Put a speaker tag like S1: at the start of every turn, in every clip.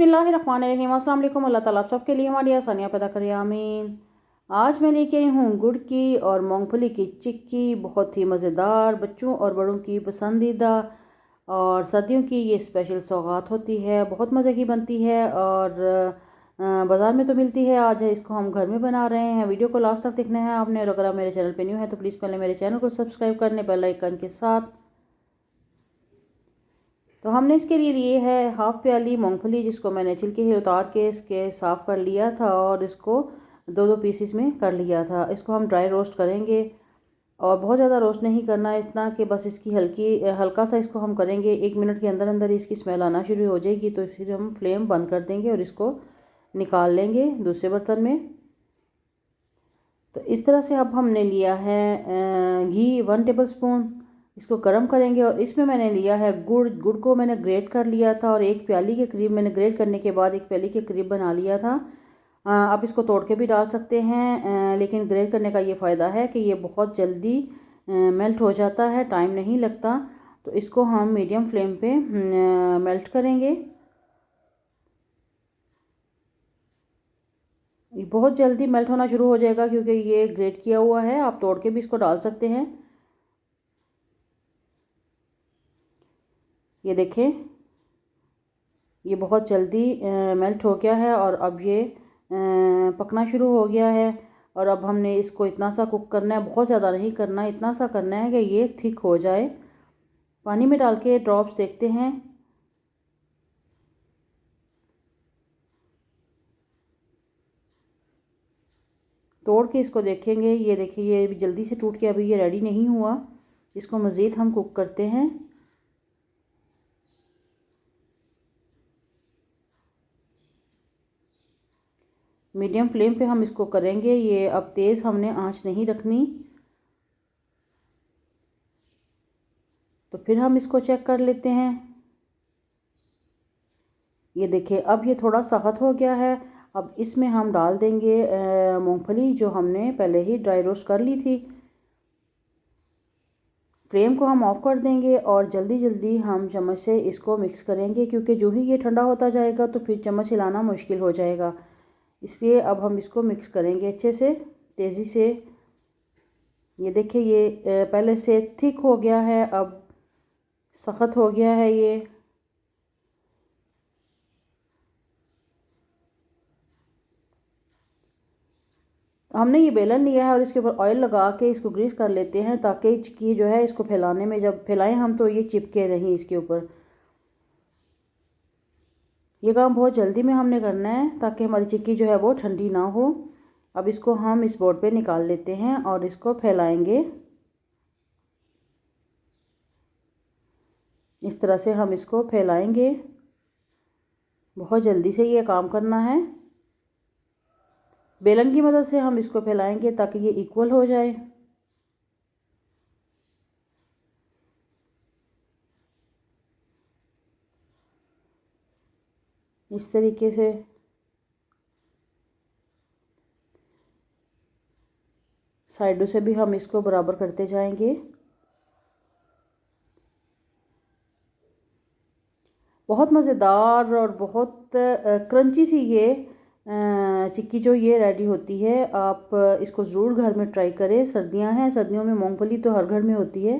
S1: बिस्मिल्लाहिर्रहमानिर्रहीम। अस्सलाम वालेकुम। अल्लाह ताला आप सबके लिए हमारी आसानियाँ पैदा करे, आमीन। आज मैं लेके आई हूँ गुड़ की और मूंगफली की चिक्की। बहुत ही मज़ेदार, बच्चों और बड़ों की पसंदीदा और सर्दियों की ये स्पेशल सौगात होती है। बहुत मज़े की बनती है और बाज़ार में तो मिलती है। आज इसको हम घर में बना रहे हैं। वीडियो को लास्ट तक देखना है आपने, और अगर आप मेरे चैनल पे न्यू है तो प्लीज़ पहले मेरे चैनल को सब्सक्राइब करने, बेल आइकन के साथ। तो हमने इसके लिए है हाफ़ प्याली मूंगफली, जिसको मैंने छिलके ही उतार के इसके साफ़ कर लिया था और इसको दो दो पीसीस में कर लिया था। इसको हम ड्राई रोस्ट करेंगे और बहुत ज़्यादा रोस्ट नहीं करना, इतना कि बस इसकी हल्का सा इसको हम करेंगे। 1 मिनट के अंदर अंदर इसकी स्मेल आना शुरू हो जाएगी, तो फिर हम फ्लेम बंद कर देंगे और इसको निकाल लेंगे दूसरे बर्तन में। तो इस तरह से अब हमने लिया है घी 1 टेबल स्पून। इसको गर्म करेंगे और इसमें मैंने लिया है गुड़ को मैंने ग्रेट कर लिया था और 1 प्याली के करीब मैंने ग्रेट करने के बाद 1 प्याली के करीब बना लिया था। आप इसको तोड़ के भी डाल सकते हैं, लेकिन ग्रेट करने का ये फ़ायदा है कि ये बहुत जल्दी मेल्ट हो जाता है, टाइम नहीं लगता। तो इसको हम मीडियम फ्लेम पे मेल्ट करेंगे। ये बहुत जल्दी मेल्ट होना शुरू हो जाएगा क्योंकि ये ग्रेट किया हुआ है। आप तोड़ के भी इसको डाल सकते हैं। ये देखें, ये बहुत जल्दी मेल्ट हो गया है और अब ये पकना शुरू हो गया है। और अब हमने इसको इतना सा कुक करना है, बहुत ज़्यादा नहीं करना, इतना सा करना है कि ये थिक हो जाए। पानी में डाल के ड्रॉप्स देखते हैं। तोड़ के इसको देखेंगे, ये देखिए ये जल्दी से टूट के अभी ये रेडी नहीं हुआ। इसको मज़ीद हम कुक करते हैं। मीडियम फ्लेम पे हम इसको करेंगे। ये अब तेज़ हमने आंच नहीं रखनी। तो फिर हम इसको चेक कर लेते हैं। ये देखिए अब ये थोड़ा सख्त हो गया है। अब इसमें हम डाल देंगे मूंगफली जो हमने पहले ही ड्राई रोस्ट कर ली थी। फ्लेम को हम ऑफ कर देंगे और जल्दी जल्दी हम चम्मच से इसको मिक्स करेंगे, क्योंकि जो ही ये ठंडा होता जाएगा तो फिर चम्मच हिलाना मुश्किल हो जाएगा। इसलिए अब हम इसको मिक्स करेंगे अच्छे से, तेज़ी से। ये देखिए ये पहले से थिक हो गया है, अब सख्त हो गया है ये। हमने ये बेलन लिया है और इसके ऊपर ऑयल लगा के इसको ग्रीस कर लेते हैं, ताकि चिक्की जो है इसको फैलाने में जब फैलाएं हम तो ये चिपके नहीं इसके ऊपर। ये काम बहुत जल्दी में हमने करना है ताकि हमारी चिक्की जो है वो ठंडी ना हो। अब इसको हम इस बोर्ड पे निकाल लेते हैं और इसको फैलाएंगे। इस तरह से हम इसको फैलाएंगे। बहुत जल्दी से ये काम करना है। बेलन की मदद से हम इसको फैलाएंगे ताकि ये इक्वल हो जाए। इस तरीके से साइडों से भी हम इसको बराबर करते जाएंगे। बहुत मज़ेदार और बहुत क्रंची सी ये चिक्की जो ये रेडी होती है। आप इसको ज़रूर घर में ट्राई करें। सर्दियां हैं, सर्दियों में मूंगफली तो हर घर में होती है,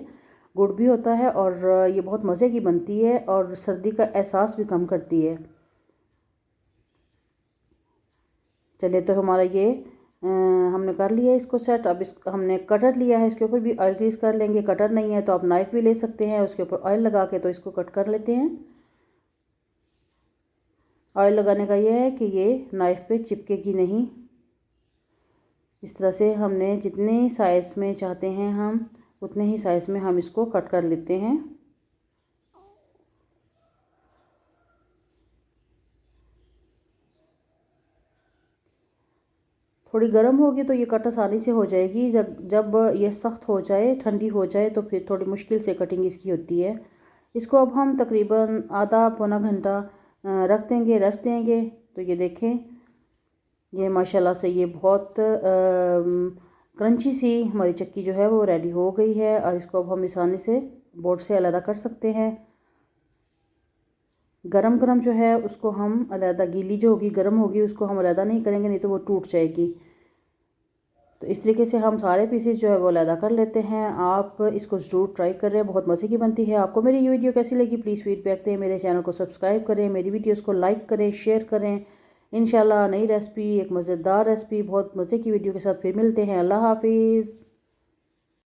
S1: गुड़ भी होता है और ये बहुत मज़े की बनती है और सर्दी का एहसास भी कम करती है। चलिए, तो हमारा ये हमने कर लिया इसको सेट। अब इस हमने कटर लिया है, इसके ऊपर भी ऑयल ग्रीस कर लेंगे। कटर नहीं है तो आप नाइफ़ भी ले सकते हैं, उसके ऊपर ऑयल लगा के तो इसको कट कर लेते हैं। ऑयल लगाने का यह है कि ये नाइफ़ पे चिपकेगी नहीं। इस तरह से हमने जितने साइज़ में चाहते हैं हम उतने ही साइज़ में हम इसको कट कर लेते हैं। थोड़ी गर्म होगी तो ये कट आसानी से हो जाएगी। जब जब ये सख्त हो जाए, ठंडी हो जाए, तो फिर थोड़ी मुश्किल से कटिंग इसकी होती है। इसको अब हम तकरीबन आधा पौना घंटा रख देंगे, रेस्ट देंगे। तो ये देखें, ये माशाल्लाह से ये बहुत क्रंची सी हमारी चक्की जो है वो रेडी हो गई है। और इसको अब हम आसानी से बोर्ड से अलग कर सकते हैं। गरम गरम जो है उसको हम अलहदा, गीली जो होगी गर्म होगी उसको हम अलहदा नहीं करेंगे, नहीं तो वो टूट जाएगी। तो इस तरीके से हम सारे पीसेस जो है वो अलहदा कर लेते हैं। आप इसको ज़रूर ट्राई कर रहे हैं, बहुत मज़े की बनती है। आपको मेरी ये वीडियो कैसी लगी प्लीज़ फीडबैक दें, मेरे चैनल को सब्सक्राइब करें, मेरी वीडियोस को लाइक करें, शेयर करें। इंशाल्लाह नई रेसिपी, एक मज़ेदार रेसिपी, बहुत मज़े की वीडियो के साथ फिर मिलते हैं। अल्लाह हाफिज़।